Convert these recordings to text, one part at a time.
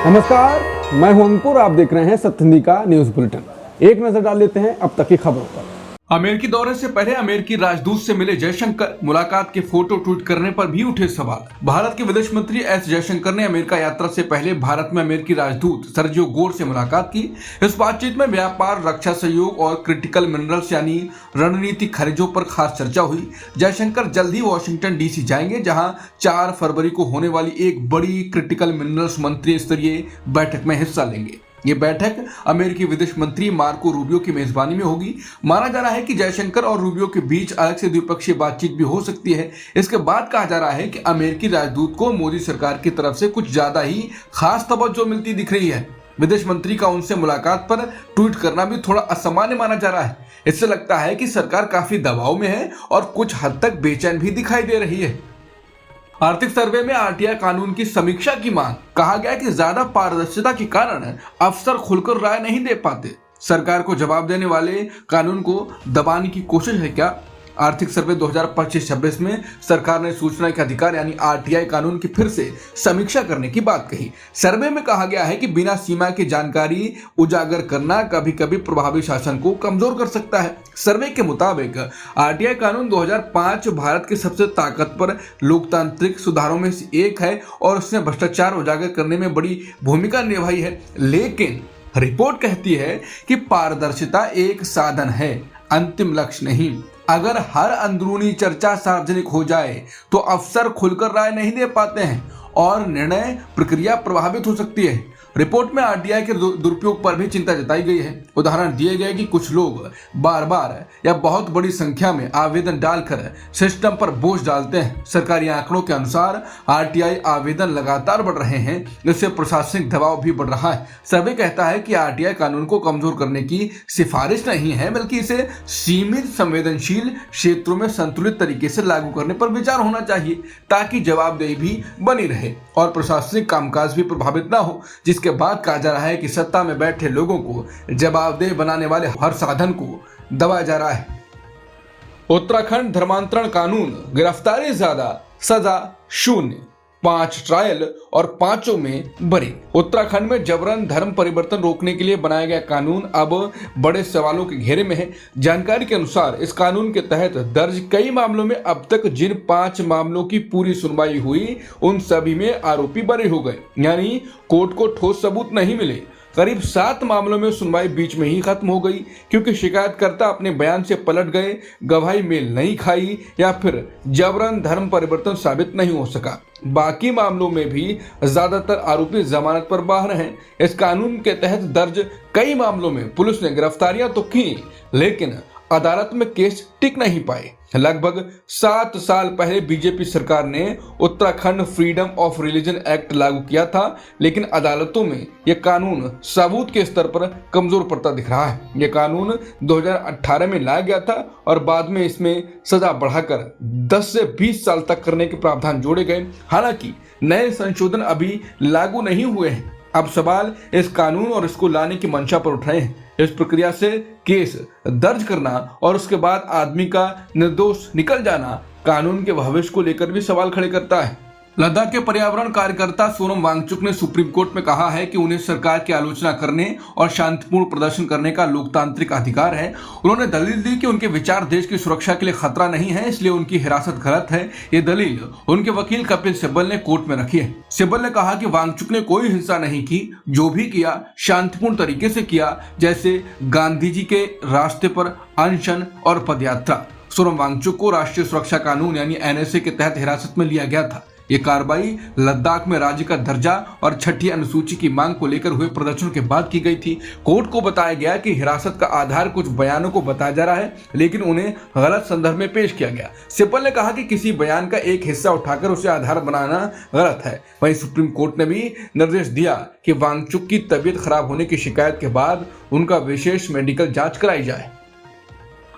नमस्कार, मैं हूं अंकुर। आप देख रहे हैं सत्य हिंदी का न्यूज बुलेटिन। एक नजर डाल लेते हैं अब तक की खबरों पर। अमेरिकी दौरे से पहले अमेरिकी राजदूत से मिले जयशंकर, मुलाकात के फोटो ट्वीट करने पर भी उठे सवाल। भारत के विदेश मंत्री एस जयशंकर ने अमेरिका यात्रा से पहले भारत में अमेरिकी राजदूत सर्जियो गोर से मुलाकात की। इस बातचीत में व्यापार, रक्षा सहयोग और क्रिटिकल मिनरल्स यानी रणनीतिक खनिजों पर खास चर्चा हुई। जयशंकर जल्द ही वॉशिंगटन डीसी जाएंगे, जहां 4 फरवरी को होने वाली एक बड़ी क्रिटिकल मिनरल्स मंत्री स्तरीय बैठक में हिस्सा लेंगे। ये बैठक अमेरिकी विदेश मंत्री मार्को रूबियो की मेजबानी में होगी। माना जा रहा है कि जयशंकर और रूबियो के बीच अलग से द्विपक्षीय बातचीत भी हो सकती है। इसके बाद कहा जा रहा है कि अमेरिकी राजदूत को मोदी सरकार की तरफ से कुछ ज्यादा ही खास तवज्जो मिलती दिख रही है। विदेश मंत्री का उनसे मुलाकात पर ट्वीट करना भी थोड़ा असामान्य माना जा रहा है। इससे लगता है कि सरकार काफी दबाव में है और कुछ हद तक बेचैन भी दिखाई दे रही है। आर्थिक सर्वे में आरटीआई कानून की समीक्षा की मांग। कहा गया कि ज्यादा पारदर्शिता के कारण अफसर खुलकर राय नहीं दे पाते। सरकार को जवाब देने वाले कानून को दबाने की कोशिश है क्या? आर्थिक सर्वे 2025-26 में सरकार ने सूचना के अधिकार यानी आरटीआई कानून की फिर से समीक्षा करने की बात कही। सर्वे में कहा गया है कि बिना सीमा की जानकारी उजागर करना कभी कभी प्रभावी शासन को कमजोर कर सकता है। सर्वे के मुताबिक आरटीआई कानून 2005 भारत के सबसे ताकतवर लोकतांत्रिक सुधारों में से एक है और उसने भ्रष्टाचार उजागर करने में बड़ी भूमिका निभाई है। लेकिन रिपोर्ट कहती है कि पारदर्शिता एक साधन है, अंतिम लक्ष्य नहीं। अगर हर अंदरूनी चर्चा सार्वजनिक हो जाए तो अफसर खुलकर राय नहीं दे पाते हैं और निर्णय प्रक्रिया प्रभावित हो सकती है। रिपोर्ट में आरटीआई के दुरुपयोग पर भी चिंता जताई गई है। उदाहरण दिए गए कि कुछ लोग बार बार या बहुत बड़ी संख्या में आवेदन डालकर सिस्टम पर बोझ डालते हैं। सरकारी आंकड़ों के अनुसार आरटीआई आवेदन लगातार बढ़ रहे हैं, जिससे प्रशासनिक दबाव भी बढ़ रहा है। सर्वे कहता है कि आरटीआई कानून को कमजोर करने की सिफारिश नहीं है, बल्कि इसे सीमित संवेदनशील क्षेत्रों में संतुलित तरीके से लागू करने पर विचार होना चाहिए, ताकि जवाबदेही भी बनी रहे और प्रशासनिक कामकाज भी प्रभावित न हो। जिसके बाद कहा जा रहा है कि सत्ता में बैठे लोगों को जवाबदेह बनाने वाले हर साधन को दबाया जा रहा है। उत्तराखंड धर्मांतरण कानून, गिरफ्तारी ज्यादा, सजा शून्य, 5 ट्रायल और 5 में बरी। उत्तराखंड में जबरन धर्म परिवर्तन रोकने के लिए बनाया गया कानून अब बड़े सवालों के घेरे में है। जानकारी के अनुसार इस कानून के तहत दर्ज कई मामलों में अब तक जिन 5 मामलों की पूरी सुनवाई हुई, उन सभी में आरोपी बरी हो गए, यानी कोर्ट को ठोस सबूत नहीं मिले। करीब 7 मामलों में सुनवाई बीच में ही खत्म हो गई, क्योंकि शिकायतकर्ता अपने बयान से पलट गए, गवाही मेल नहीं खाई या फिर जबरन धर्म परिवर्तन साबित नहीं हो सका। बाकी मामलों में भी ज्यादातर आरोपी जमानत पर बाहर हैं। इस कानून के तहत दर्ज कई मामलों में पुलिस ने गिरफ्तारियां तो की, लेकिन अदालत में केस टिक नहीं पाए। लगभग 7 साल पहले बीजेपी सरकार ने Uttarakhand freedom of religion act लागू किया था, लेकिन अदालतों में यह कानून सबूत के स्तर पर कमजोर पड़ता दिख रहा है। यह कानून 2018 में लाया गया था और बाद में इसमें सजा बढ़ाकर 10 से 20 साल तक करने के प्रावधान जोड़े गए। हालांकि नए संशोधन अभी लागू नहीं हुए हैं। अब सवाल इस कानून और इसको लाने की मंशा पर उठ रहे हैं। इस प्रक्रिया से केस दर्ज करना और उसके बाद आदमी का निर्दोष निकल जाना कानून के भविष्य को लेकर भी सवाल खड़े करता है। लद्दाख के पर्यावरण कार्यकर्ता सोनम वांगचुक ने सुप्रीम कोर्ट में कहा है कि उन्हें सरकार की आलोचना करने और शांतिपूर्ण प्रदर्शन करने का लोकतांत्रिक अधिकार है। उन्होंने दलील दी कि उनके विचार देश की सुरक्षा के लिए खतरा नहीं है, इसलिए उनकी हिरासत गलत है। ये दलील उनके वकील कपिल सिब्बल ने कोर्ट में रखी है। सिब्बल ने कहा कि वांगचुक ने कोई हिंसा नहीं की, जो भी किया शांतिपूर्ण तरीके से किया, जैसे गांधी जी के रास्ते पर अनशन और पदयात्रा। सोनम वांगचुक को राष्ट्रीय सुरक्षा कानून यानी एनएसए के तहत हिरासत में लिया गया था। ये कार्रवाई लद्दाख में राज्य का दर्जा और 6ठी अनुसूची की मांग को लेकर हुए प्रदर्शन के बाद की गई थी। कोर्ट को बताया गया कि हिरासत का आधार कुछ बयानों को बताया जा रहा है, लेकिन उन्हें गलत संदर्भ में पेश किया गया। सिब्बल ने कहा कि किसी बयान का एक हिस्सा उठाकर उसे आधार बनाना गलत है। वहीं सुप्रीम कोर्ट ने भी निर्देश दिया कि वांगचुक की तबीयत खराब होने की शिकायत के बाद उनका विशेष मेडिकल जांच कराई जाए।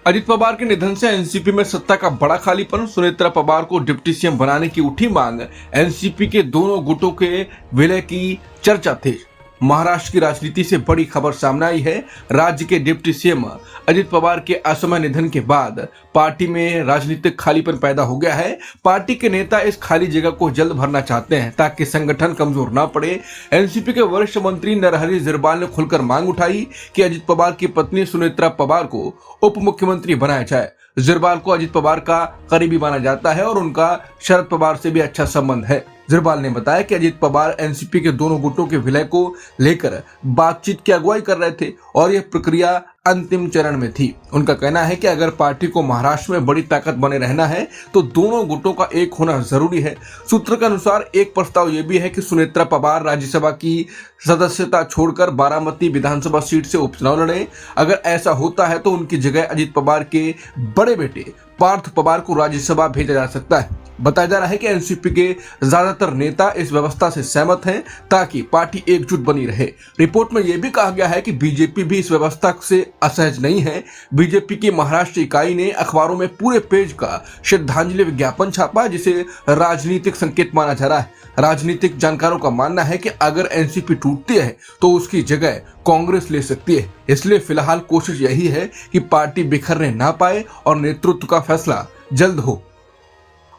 अजित पवार के निधन से एनसीपी में सत्ता का बड़ा खालीपन। सुनेत्रा पवार को डिप्टी सीएम बनाने की उठी मांग। एनसीपी के दोनों गुटों के विलय की चर्चा थी। महाराष्ट्र की राजनीति से बड़ी खबर सामने आई है। राज्य के डिप्टी सीएम अजित पवार के असामयिक निधन के बाद पार्टी में राजनीतिक खालीपन पैदा हो गया है। पार्टी के नेता इस खाली जगह को जल्द भरना चाहते हैं ताकि संगठन कमजोर न पड़े। एनसीपी के वरिष्ठ मंत्री नरहरि झिरवाल ने खुलकर मांग उठाई कि अजित पवार की पत्नी सुनेत्रा पवार को उप मुख्यमंत्री बनाया जाए। झिरवाल को अजित पवार का करीबी माना जाता है और उनका शरद पवार से भी अच्छा संबंध है। झिरवाल ने बताया कि अजित पवार एनसीपी के दोनों गुटों के विलय को लेकर बातचीत की अगुवाई कर रहे थे और यह प्रक्रिया अंतिम चरण में थी। उनका कहना है कि अगर पार्टी को महाराष्ट्र में बड़ी ताकत बने रहना है तो दोनों गुटों का एक होना जरूरी है। सूत्र के अनुसार एक प्रस्ताव यह भी है कि सुनेत्रा पवार राज्यसभा की सदस्यता छोड़कर बारामती विधानसभा सीट से उपचुनाव लड़े। अगर ऐसा होता है तो उनकी जगह अजित पवार के बड़े बेटे पार्थ पवार को राज्यसभा भेजा जा सकता है। बताया जा रहा है कि एनसीपी के ज्यादातर नेता इस व्यवस्था से सहमत हैं ताकि पार्टी एकजुट बनी रहे। रिपोर्ट में यह भी कहा गया है कि बीजेपी भी इस व्यवस्था से असहज नहीं है। बीजेपी की महाराष्ट्र इकाई ने अखबारों में पूरे पेज का श्रद्धांजलि विज्ञापन छापा जिसे राजनीतिक संकेत माना जा रहा है। राजनीतिक जानकारों का मानना है कि अगर एनसीपी टूटती है तो उसकी जगह कांग्रेस ले सकती है। इसलिए फिलहाल कोशिश यही है कि पार्टी बिखरने ना पाए और नेतृत्व का फैसला जल्द हो।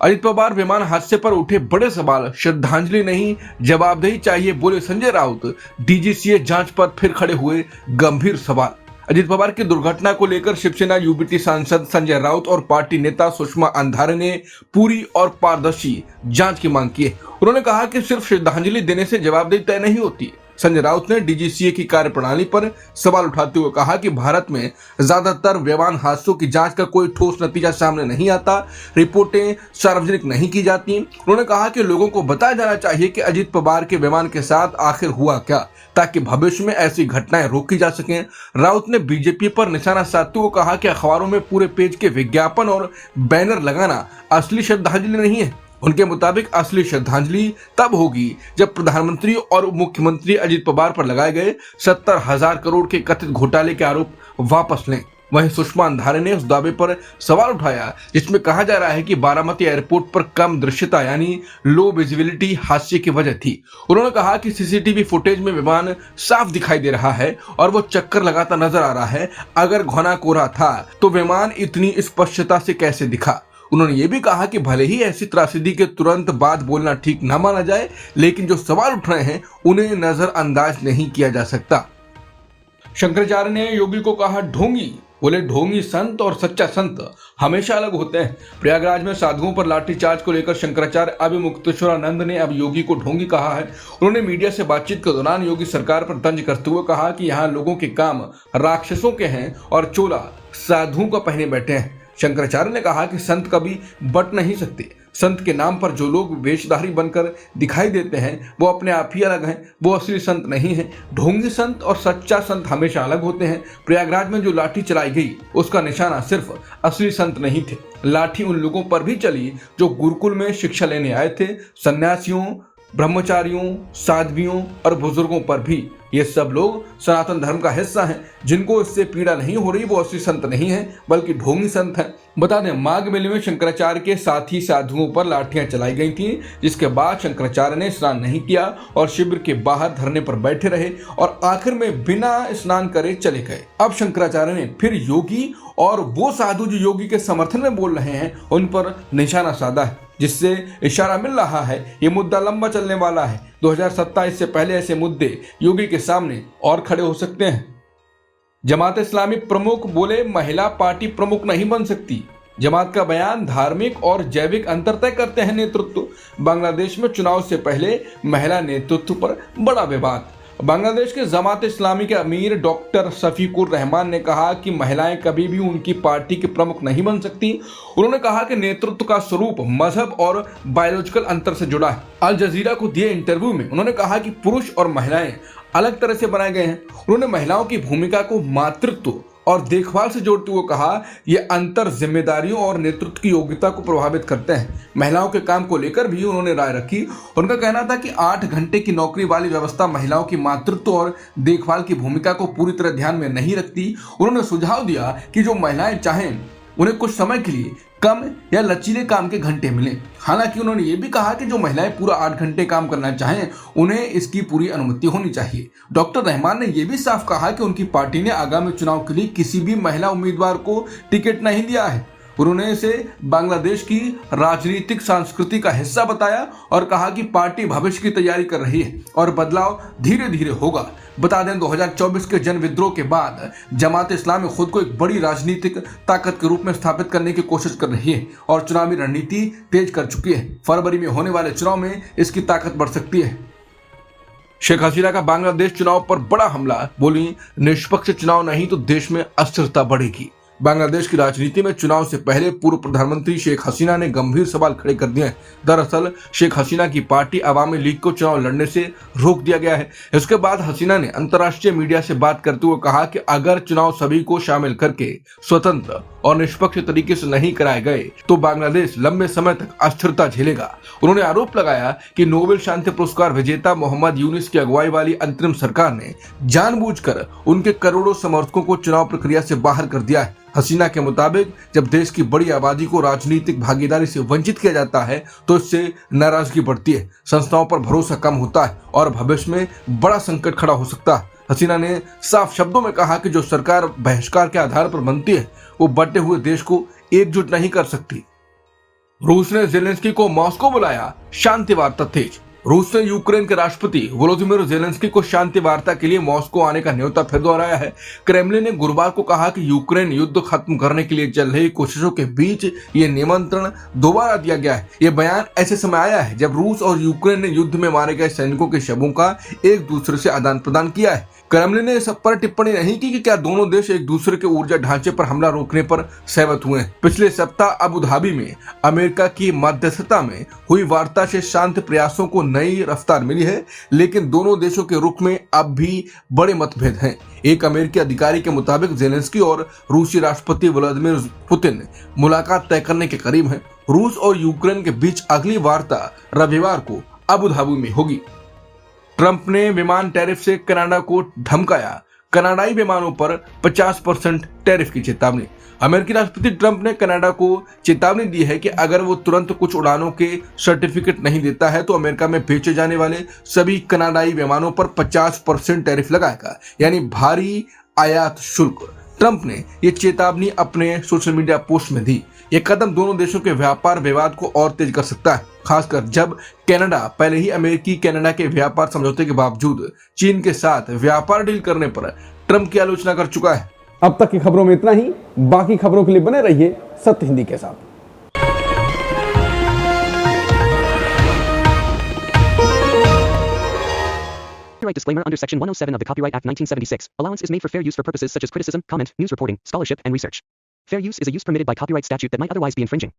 अजित पवार विमान हादसे पर उठे बड़े सवाल, श्रद्धांजलि नहीं जवाबदेही चाहिए बोले संजय राउत। डीजीसीए जांच पर फिर खड़े हुए गंभीर सवाल। अजित पवार की दुर्घटना को लेकर शिवसेना यूबीटी सांसद संजय राउत और पार्टी नेता सुषमा अंधारे ने पूरी और पारदर्शी जांच की मांग की है। उन्होंने कहा कि सिर्फ श्रद्धांजलि देने से जवाबदेही तय नहीं होती। संजय राउत ने डीजीसीए की कार्यप्रणाली पर सवाल उठाते हुए कहा कि भारत में ज्यादातर विमान हादसों की जांच का कोई ठोस नतीजा सामने नहीं आता, रिपोर्टें सार्वजनिक नहीं की जाती। उन्होंने कहा कि लोगों को बताया जाना चाहिए कि अजित पवार के विमान के साथ आखिर हुआ क्या, ताकि भविष्य में ऐसी घटनाएं रोकी जा सकें। राउत ने बीजेपी पर निशाना साधते हुए कहा कि अखबारों में पूरे पेज के विज्ञापन और बैनर लगाना असली श्रद्धांजलि नहीं है। उनके मुताबिक असली श्रद्धांजलि तब होगी जब प्रधानमंत्री और मुख्यमंत्री अजित पवार पर लगाए गए 70,000 करोड़ के कथित घोटाले के आरोप वापस लें। वहीं सुषमा अंधारे ने उस दावे पर सवाल उठाया जिसमें कहा जा रहा है कि बारामती एयरपोर्ट पर कम दृश्यता यानी लो विजिबिलिटी हादसे की वजह थी। उन्होंने कहा कि सीसीटीवी फुटेज में विमान साफ दिखाई दे रहा है और वो चक्कर लगाता नजर आ रहा है। अगर घना कोहरा था तो विमान इतनी स्पष्टता से कैसे दिखा। उन्होंने ये भी कहा कि भले ही ऐसी त्रासदी के तुरंत बाद बोलना ठीक न माना जाए, लेकिन जो सवाल उठ रहे हैं उन्हें नजरअंदाज नहीं किया जा सकता। शंकराचार्य ने योगी को कहा ढोंगी। बोले ढोंगी संत और सच्चा संत हमेशा अलग होते हैं। प्रयागराज में साधुओं पर लाठीचार्ज को लेकर शंकराचार्य अभिमुक्तेश्वरानंद ने अब योगी को ढोंगी कहा है। उन्होंने मीडिया से बातचीत के दौरान योगी सरकार पर तंज करते हुए कहा कि यहाँ लोगों के काम राक्षसों के हैं और चोला साधुओं का पहने बैठे हैं। शंकराचार्य ने कहा कि संत कभी बट नहीं सकते। संत के नाम पर जो लोग वेशधारी बनकर दिखाई देते हैं वो अपने आप ही अलग हैं, वो असली संत नहीं है। ढोंगी संत और सच्चा संत हमेशा अलग होते हैं। प्रयागराज में जो लाठी चलाई गई उसका निशाना सिर्फ असली संत नहीं थे। लाठी उन लोगों पर भी चली जो गुरुकुल में शिक्षा लेने आए थे, सन्यासियों, ब्रह्मचारियों, साध्वियों और बुजुर्गों पर भी। ये सब लोग सनातन धर्म का हिस्सा हैं। जिनको इससे पीड़ा नहीं हो रही वो असली संत नहीं है बल्कि ढोंगी संत हैं। बता दें माघ मेले में शंकराचार्य के साथी साधुओं पर लाठियां चलाई गई थी, जिसके बाद शंकराचार्य ने स्नान नहीं किया और शिविर के बाहर धरने पर बैठे रहे और आखिर में बिना स्नान करे चले गए। अब शंकराचार्य ने फिर योगी और वो साधु जो योगी के समर्थन में बोल रहे हैं उन पर निशाना साधा है, जिससे इशारा मिल रहा है ये मुद्दा लंबा चलने वाला है। 2027 से पहले ऐसे मुद्दे योगी के सामने और खड़े हो सकते हैं। जमात इस्लामी प्रमुख बोले महिला पार्टी प्रमुख नहीं बन सकती। जमात का बयान धार्मिक और जैविक अंतर तय करते हैं नेतृत्व। बांग्लादेश में चुनाव से पहले महिला नेतृत्व पर बड़ा विवाद। बांग्लादेश के जमात इस्लामी के अमीर डॉक्टर शफीकुर रहमान ने कहा कि महिलाएं कभी भी उनकी पार्टी के प्रमुख नहीं बन सकती। उन्होंने कहा कि नेतृत्व का स्वरूप मजहब और बायोलॉजिकल अंतर से जुड़ा है। अल जजीरा को दिए इंटरव्यू में उन्होंने कहा कि पुरुष और महिलाएं अलग तरह से बनाए गए हैं। उन्होंने महिलाओं की भूमिका को मातृत्व और देखभाल से जोड़ते हुए कहा यह अंतर जिम्मेदारियों और नेतृत्व की योग्यता को प्रभावित करते हैं। महिलाओं के काम को लेकर भी उन्होंने राय रखी। उनका कहना था कि 8 घंटे की नौकरी वाली व्यवस्था महिलाओं की मातृत्व और देखभाल की भूमिका को पूरी तरह ध्यान में नहीं रखती। उन्होंने सुझाव दिया कि जो महिलाएं चाहें उन्हें कुछ समय के लिए कम या लचीले काम के घंटे मिले। हालांकि उन्होंने ये भी कहा कि जो महिलाएं पूरा 8 घंटे काम करना चाहें उन्हें इसकी पूरी अनुमति होनी चाहिए। डॉक्टर रहमान ने यह भी साफ कहा कि उनकी पार्टी ने आगामी चुनाव के लिए किसी भी महिला उम्मीदवार को टिकट नहीं दिया है। उन्होंने इसे बांग्लादेश की राजनीतिक संस्कृति का हिस्सा बताया और कहा कि पार्टी भविष्य की तैयारी कर रही है और बदलाव धीरे धीरे होगा। बता दें 2024 के जन विद्रोह के बाद जमात इस्लामी खुद को एक बड़ी राजनीतिक ताकत के रूप में स्थापित करने की कोशिश कर रही है और चुनावी रणनीति तेज कर चुकी है। फरवरी में होने वाले चुनाव में इसकी ताकत बढ़ सकती है। शेख हसीना का बांग्लादेश चुनाव पर बड़ा हमला, बोली निष्पक्ष चुनाव नहीं तो देश में अस्थिरता बढ़ेगी। बांग्लादेश की राजनीति में चुनाव से पहले पूर्व प्रधानमंत्री शेख हसीना ने गंभीर सवाल खड़े कर दिए हैं। दरअसल शेख हसीना की पार्टी अवामी लीग को चुनाव लड़ने से रोक दिया गया है। इसके बाद हसीना ने अंतर्राष्ट्रीय मीडिया से बात करते हुए कहा कि अगर चुनाव सभी को शामिल करके स्वतंत्र और निष्पक्ष तरीके से नहीं कराए गए तो बांग्लादेश लंबे समय तक अस्थिरता झेलेगा। उन्होंने आरोप लगाया कि नोबेल शांति पुरस्कार विजेता मोहम्मद यूनिस की अगुवाई वाली अंतरिम सरकार ने जानबूझकर उनके करोड़ों समर्थकों को चुनाव प्रक्रिया से बाहर कर दिया है। हसीना के मुताबिक जब देश की बड़ी आबादी को राजनीतिक भागीदारी से वंचित किया जाता है तो इससे नाराजगी बढ़ती है, संस्थाओं पर भरोसा कम होता है और भविष्य में बड़ा संकट खड़ा हो सकता है। हसीना ने साफ शब्दों में कहा कि जो सरकार बहिष्कार के आधार पर बनती है वो बंटे हुए देश को एकजुट नहीं कर सकती। रूस ने जेलेंस्की को मॉस्को बुलाया, शांति वार्ता तेज। रूस ने यूक्रेन के राष्ट्रपति वोलोदिमीर जेलेंस्की को शांति वार्ता के लिए मॉस्को आने का न्योता फिर दोहराया है। क्रेमलिन ने गुरुवार को कहा कि यूक्रेन युद्ध खत्म करने के लिए चल रही कोशिशों के बीच ये निमंत्रण दोबारा दिया गया है। ये बयान ऐसे समय आया है जब रूस और यूक्रेन ने युद्ध में मारे गए सैनिकों के शवों का एक दूसरे से आदान प्रदान किया है। क्रेमलिन ने इस पर टिप्पणी नहीं की कि क्या दोनों देश एक दूसरे के ऊर्जा ढांचे पर हमला रोकने पर सहमत हुए हैं। पिछले सप्ताह अबू धाबी में अमेरिका की मध्यस्थता में हुई वार्ता से शांति प्रयासों को नई रफ्तार मिली है, लेकिन दोनों देशों के रुख में अब भी बड़े मतभेद हैं। एक अमेरिकी अधिकारी के मुताबिक जेलेंस्की और रूसी राष्ट्रपति व्लादिमीर पुतिन मुलाकात तय करने के करीब हैं। रूस और यूक्रेन के बीच अगली वार्ता रविवार को अबू धाबी में होगी। ट्रंप ने विमान टैरिफ से कनाडा को धमकाया, कनाडाई विमानों पर 50% टैरिफ की चेतावनी। अमेरिकी राष्ट्रपति ट्रंप ने कनाडा को चेतावनी दी है कि अगर वो तुरंत कुछ उड़ानों के सर्टिफिकेट नहीं देता है तो अमेरिका में बेचे जाने वाले सभी कनाडाई विमानों पर 50% टैरिफ लगाएगा, यानी भारी आयात शुल्क। ट्रंप ने ये चेतावनी अपने सोशल मीडिया पोस्ट में दी। ये कदम दोनों देशों के व्यापार विवाद को और तेज कर सकता है, खासकर जब कनाडा पहले ही अमेरिकी कनाडा के व्यापार समझौते के बावजूद चीन के साथ व्यापार डील करने पर ट्रंप की आलोचना कर चुका है। अब तक की खबरों में इतना ही। बाकी खबरों के लिए बने रहिए सत्य हिंदी के साथ। Copyright disclaimer under Section 107 of the Copyright Act 1976. Allowance is made for fair use for purposes such as criticism, comment, news reporting, scholarship, and research. Fair use is a use permitted by copyright statute that might otherwise be infringing.